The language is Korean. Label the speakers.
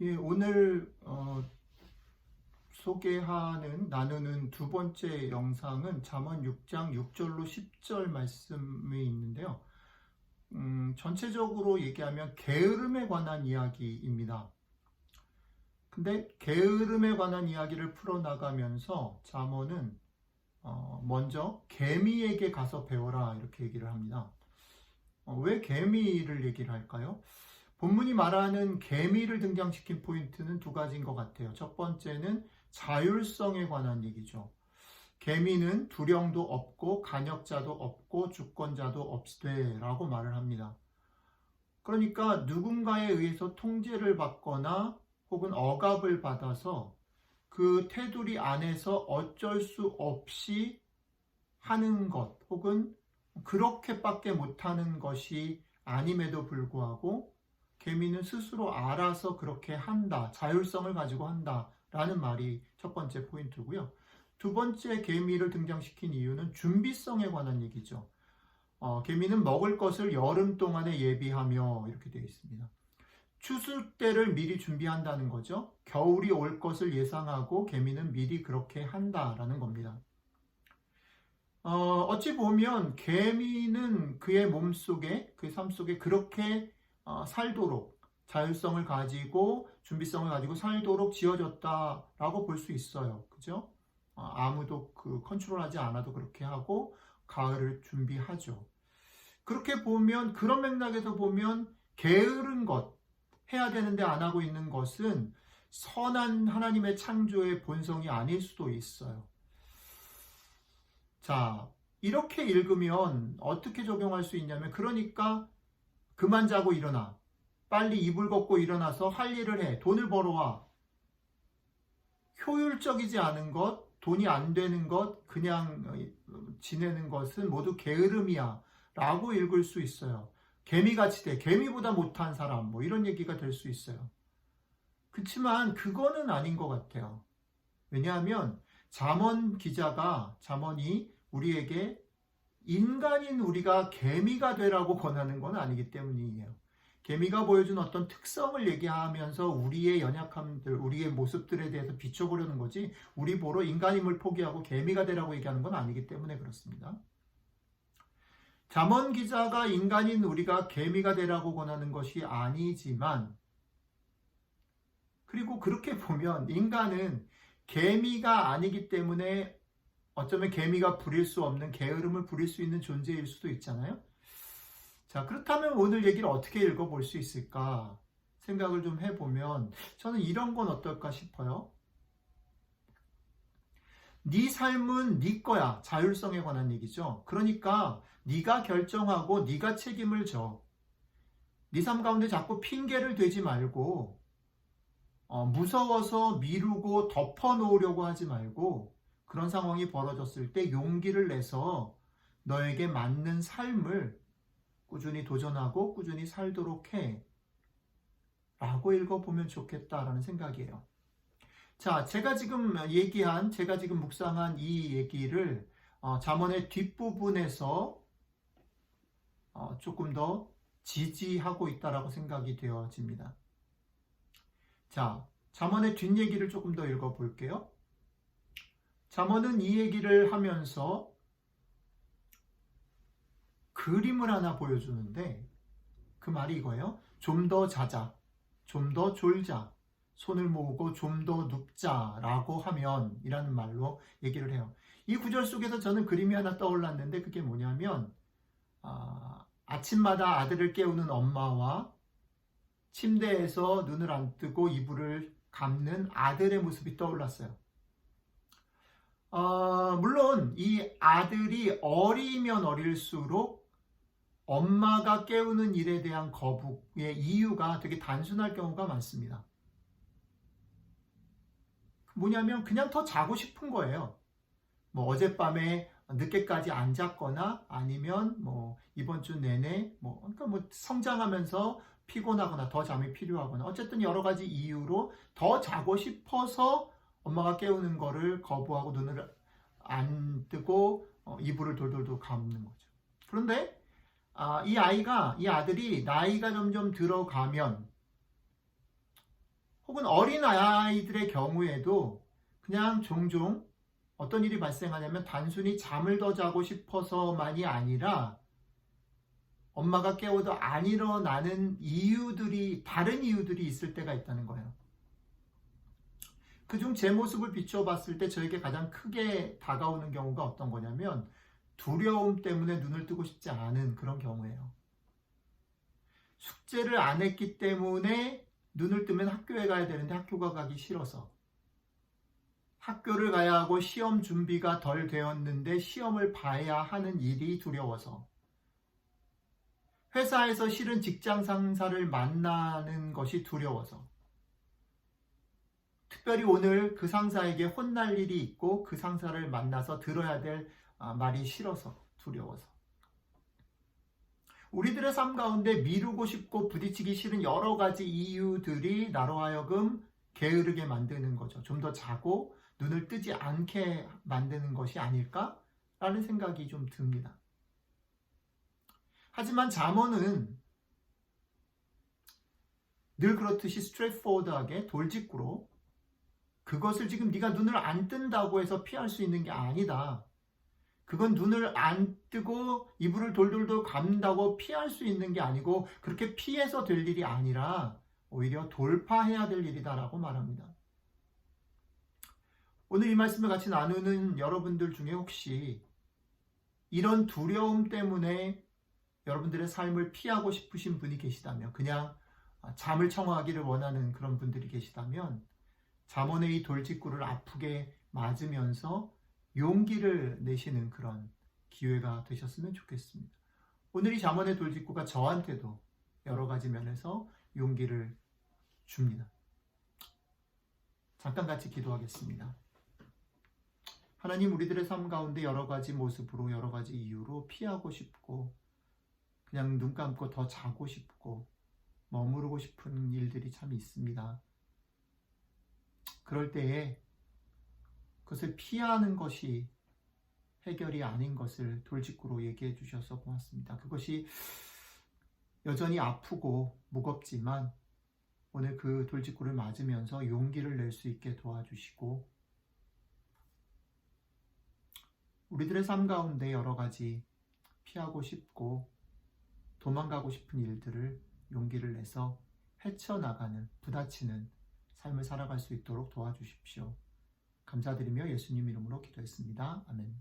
Speaker 1: 예, 오늘 나누는 두 번째 영상은 잠언 6장 6절로 10절 말씀이 있는데요. 전체적으로 얘기하면 게으름에 관한 이야기입니다. 근데 게으름에 관한 이야기를 풀어나가면서 잠언은 먼저 개미에게 가서 배워라 이렇게 얘기를 합니다. 왜 개미를 얘기를 할까요? 본문이 말하는 개미를 등장시킨 포인트는 두 가지인 것 같아요. 첫 번째는 자율성에 관한 얘기죠. 개미는 두령도 없고 간역자도 없고 주권자도 없되 라고 말을 합니다. 그러니까 누군가에 의해서 통제를 받거나 혹은 억압을 받아서 그 테두리 안에서 어쩔 수 없이 하는 것 혹은 그렇게밖에 못하는 것이 아님에도 불구하고 개미는 스스로 알아서 그렇게 한다, 자율성을 가지고 한다라는 말이 첫 번째 포인트고요. 두 번째 개미를 등장시킨 이유는 준비성에 관한 얘기죠. 개미는 먹을 것을 여름 동안에 예비하며 이렇게 되어 있습니다. 추수 때를 미리 준비한다는 거죠. 겨울이 올 것을 예상하고 개미는 미리 그렇게 한다라는 겁니다. 어찌 보면 개미는 그의 몸속에, 그의 삶 속에 그렇게 살도록 자율성을 가지고 준비성을 가지고 살도록 지어졌다라고 볼 수 있어요. 그죠? 아무도 컨트롤하지 않아도 그렇게 하고 가을을 준비하죠. 그렇게 보면 그런 맥락에서 보면 게으른 것, 해야 되는데 안 하고 있는 것은 선한 하나님의 창조의 본성이 아닐 수도 있어요. 자, 이렇게 읽으면 어떻게 적용할 수 있냐면, 그러니까 그만 자고 일어나. 빨리 이불 걷고 일어나서 할 일을 해. 돈을 벌어와. 효율적이지 않은 것, 돈이 안 되는 것, 그냥 지내는 것은 모두 게으름이야 라고 읽을 수 있어요. 개미같이 돼. 개미보다 못한 사람, 뭐 이런 얘기가 될 수 있어요. 그렇지만 그거는 아닌 것 같아요. 왜냐하면 잠언이 우리에게 인간인 우리가 개미가 되라고 권하는 건 아니기 때문이에요. 개미가 보여준 어떤 특성을 얘기하면서 우리의 연약함들, 우리의 모습들에 대해서 비춰보려는 거지, 우리 보러 인간임을 포기하고 개미가 되라고 얘기하는 건 아니기 때문에 그렇습니다. 잠언 기자가 인간인 우리가 개미가 되라고 권하는 것이 아니지만, 그리고 그렇게 보면 인간은 개미가 아니기 때문에 어쩌면 개미가 부릴 수 없는 게으름을 부릴 수 있는 존재일 수도 있잖아요. 자, 그렇다면 오늘 얘기를 어떻게 읽어볼 수 있을까 생각을 좀 해보면 저는 이런 건 어떨까 싶어요. 네 삶은 네 거야. 자율성에 관한 얘기죠. 그러니까 네가 결정하고 네가 책임을 져. 네 삶 가운데 자꾸 핑계를 대지 말고 무서워서 미루고 덮어놓으려고 하지 말고, 그런 상황이 벌어졌을 때 용기를 내서 너에게 맞는 삶을 꾸준히 도전하고 꾸준히 살도록 해 라고 읽어보면 좋겠다라는 생각이에요. 자, 제가 지금 묵상한 이 얘기를 잠언의 뒷부분에서 조금 더 지지하고 있다라고 생각이 되어집니다. 자, 잠언의 뒷얘기를 조금 더 읽어볼게요. 잠언은 이 얘기를 하면서 그림을 하나 보여주는데, 그 말이 이거예요. 좀 더 자자, 좀 더 졸자, 손을 모으고 좀 더 눕자 라고 하면 이라는 말로 얘기를 해요. 이 구절 속에서 저는 그림이 하나 떠올랐는데, 그게 뭐냐면 아침마다 아들을 깨우는 엄마와 침대에서 눈을 안 뜨고 이불을 감는 아들의 모습이 떠올랐어요. 물론 이 아들이 어리면 어릴수록 엄마가 깨우는 일에 대한 거부의 이유가 되게 단순할 경우가 많습니다. 뭐냐면 그냥 더 자고 싶은 거예요. 뭐 어젯밤에 늦게까지 안 잤거나 아니면 뭐 이번 주 내내 그러니까 성장하면서 피곤하거나 더 잠이 필요하거나 어쨌든 여러 가지 이유로 더 자고 싶어서 엄마가 깨우는 거를 거부하고 눈을 안 뜨고 이불을 돌돌돌 감는 거죠. 그런데 이 아들이 나이가 점점 들어가면 혹은 어린 아이들의 경우에도 그냥 종종 어떤 일이 발생하냐면 단순히 잠을 더 자고 싶어서만이 아니라 엄마가 깨워도 안 일어나는 다른 이유들이 있을 때가 있다는 거예요. 그중 제 모습을 비춰봤을 때 저에게 가장 크게 다가오는 경우가 어떤 거냐면 두려움 때문에 눈을 뜨고 싶지 않은 그런 경우예요. 숙제를 안 했기 때문에 눈을 뜨면 학교에 가야 되는데 학교가 가기 싫어서, 학교를 가야 하고 시험 준비가 덜 되었는데 시험을 봐야 하는 일이 두려워서, 회사에서 싫은 직장 상사를 만나는 것이 두려워서, 특별히 오늘 그 상사에게 혼날 일이 있고 그 상사를 만나서 들어야 될 말이 싫어서, 두려워서. 우리들의 삶 가운데 미루고 싶고 부딪히기 싫은 여러 가지 이유들이 나로 하여금 게으르게 만드는 거죠. 좀 더 자고 눈을 뜨지 않게 만드는 것이 아닐까라는 생각이 좀 듭니다. 하지만 잠언은 늘 그렇듯이 스트레이트포워드하게 돌직구로 그것을 지금 네가 눈을 안 뜬다고 해서 피할 수 있는 게 아니다. 그건 눈을 안 뜨고 이불을 돌돌돌 감다고 피할 수 있는 게 아니고 그렇게 피해서 될 일이 아니라 오히려 돌파해야 될 일이다라고 말합니다. 오늘 이 말씀을 같이 나누는 여러분들 중에 혹시 이런 두려움 때문에 여러분들의 삶을 피하고 싶으신 분이 계시다면, 그냥 잠을 청하기를 원하는 그런 분들이 계시다면 잠언의 이 돌직구를 아프게 맞으면서 용기를 내시는 그런 기회가 되셨으면 좋겠습니다. 오늘 이 잠언의 돌직구가 저한테도 여러 가지 면에서 용기를 줍니다. 잠깐 같이 기도하겠습니다. 하나님, 우리들의 삶 가운데 여러 가지 모습으로 여러 가지 이유로 피하고 싶고 그냥 눈 감고 더 자고 싶고 머무르고 싶은 일들이 참 있습니다. 그럴 때에 그것을 피하는 것이 해결이 아닌 것을 돌직구로 얘기해 주셔서 고맙습니다. 그것이 여전히 아프고 무겁지만 오늘 그 돌직구를 맞으면서 용기를 낼 수 있게 도와주시고, 우리들의 삶 가운데 여러 가지 피하고 싶고 도망가고 싶은 일들을 용기를 내서 헤쳐나가는, 부딪히는 삶을 살아갈 수 있도록 도와주십시오. 감사드리며 예수님 이름으로 기도했습니다. 아멘.